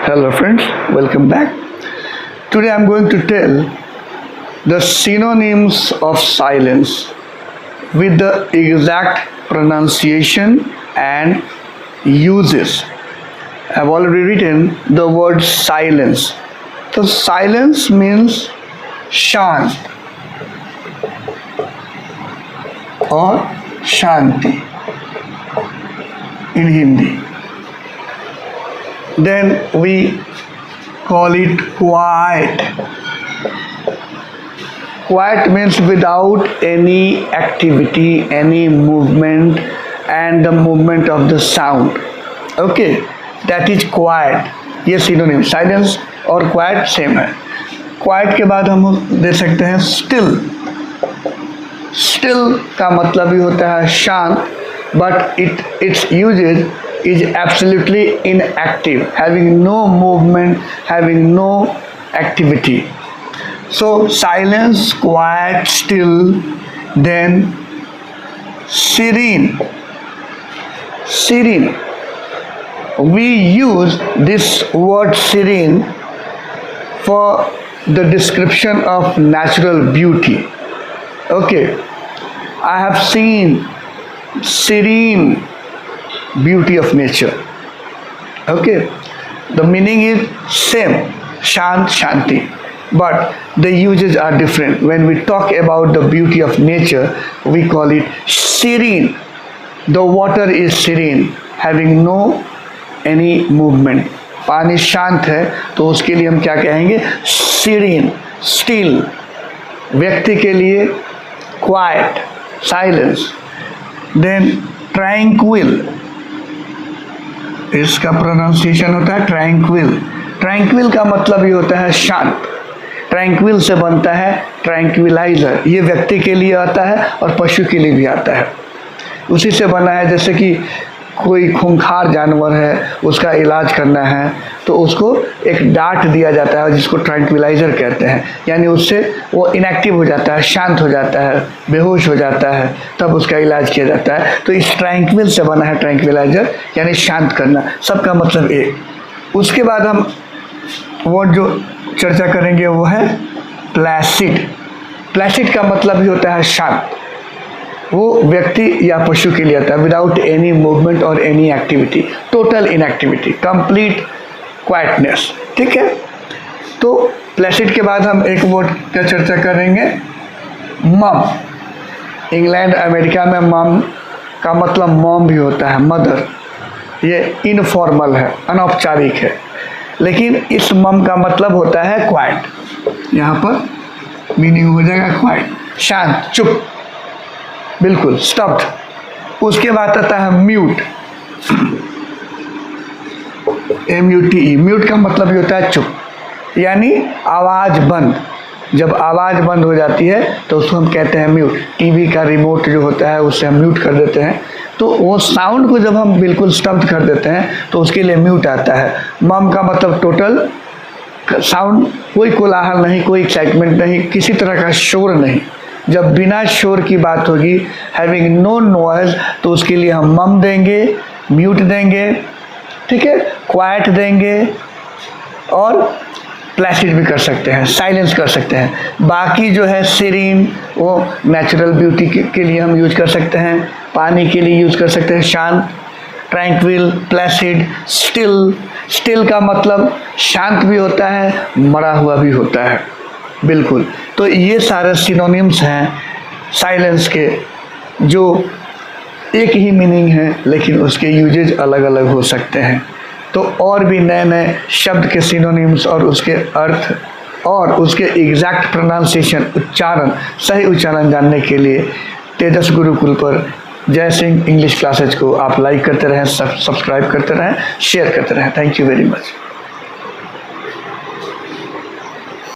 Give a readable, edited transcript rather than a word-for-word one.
Hello friends, welcome back. Today I'm going to tell the synonyms of silence with the exact pronunciation and uses. I've already written the word silence. So silence means shant or shanti in Hindi. Then we call it quiet. Quiet means without any activity, any movement, and the movement of the sound. Okay, that is quiet. ये synonym silence और quite same है. Quite के बाद हम दे सकते हैं still. Still का मतलब भी होता है शांत, but its uses is absolutely inactive, having no movement, having no activity. So silence, quiet, still. Then serene. Serene, we use this word serene for the description of natural beauty. Okay, I have seen serene beauty of nature. Okay, the meaning is same, shant, shanti, but the uses are different. When we talk about the beauty of nature, we call it serene. The water is serene, having no any movement. पानी शांत है तो उसके लिए हम क्या कहेंगे? serene. Still, व्यक्ति के लिए quiet, silence. Then tranquil, इसका प्रोनाउंसिएशन होता है ट्रैंक्विल. ट्रैंक्विल का मतलब ये होता है शांत. ट्रैंक्विल से बनता है ट्रैंक्विलाइजर. ये व्यक्ति के लिए आता है और पशु के लिए भी आता है. उसी से बना है. जैसे कि कोई खूंखार जानवर है, उसका इलाज करना है तो उसको एक डांट दिया जाता है जिसको ट्रैंक्विलाइजर कहते हैं. यानी उससे वो इनएक्टिव हो जाता है, शांत हो जाता है, बेहोश हो जाता है, तब उसका इलाज किया जाता है. तो इस ट्रैंक्विल से बना है ट्रैंक्विलाइजर, यानी शांत करना. सबका मतलब एक. उसके बाद हम वर्ड जो चर्चा करेंगे वो है प्लैसिड. प्लैसिड का मतलब भी होता है शांत. वो व्यक्ति या पशु के लिए आता है विदाउट एनी मूवमेंट और any activity, total inactivity, complete quietness. ठीक है. तो प्लैसिड के बाद हम एक वर्ड का चर्चा करेंगे, मम. इंग्लैंड अमेरिका में मम का मतलब मॉम भी होता है, मदर. ये इनफॉर्मल है, अनौपचारिक है, लेकिन इस मम का मतलब होता है क्वाइट. यहाँ पर मीनिंग हो जाएगा क्वाइट, शांत, चुप, बिल्कुल स्टॉप्ड. उसके बाद आता है म्यूट. MUTE. म्यूट का मतलब ये होता है चुप, यानी आवाज़ बंद. जब आवाज़ बंद हो जाती है तो उसको हम कहते हैं म्यूट. टीवी का रिमोट जो होता है उससे हम म्यूट कर देते हैं. तो वो साउंड को जब हम बिल्कुल स्तब्ध कर देते हैं तो उसके लिए म्यूट आता है. मम का मतलब टोटल साउंड, कोई कोलाहल नहीं, कोई एक्साइटमेंट नहीं, किसी तरह का शोर नहीं. जब बिना शोर की बात होगी, हैविंग नो नॉइज, तो उसके लिए हम मम देंगे, म्यूट देंगे, ठीक है, क्वाइट देंगे और प्लैसिड भी कर सकते हैं, साइलेंस कर सकते हैं. बाकी जो है सीरीन, वो नेचुरल ब्यूटी के लिए हम यूज कर सकते हैं, पानी के लिए यूज कर सकते हैं, शांत, ट्रैंक्विल, प्लैसिड, स्टिल. स्टिल का मतलब शांत भी होता है, मरा हुआ भी होता है. बिल्कुल. तो ये सारे सिनोनिम्स हैं साइलेंस के, जो एक ही मीनिंग है लेकिन उसके यूजेज अलग अलग हो सकते हैं. तो और भी नए नए शब्द के सिनोनिम्स और उसके अर्थ और उसके एग्जैक्ट प्रोनाउंसिएशन, उच्चारण, सही उच्चारण जानने के लिए तेजस गुरुकुल पर जय सिंह इंग्लिश क्लासेज को आप लाइक करते रहें, सब्सक्राइब करते रहें, शेयर करते रहें. Thank you very much.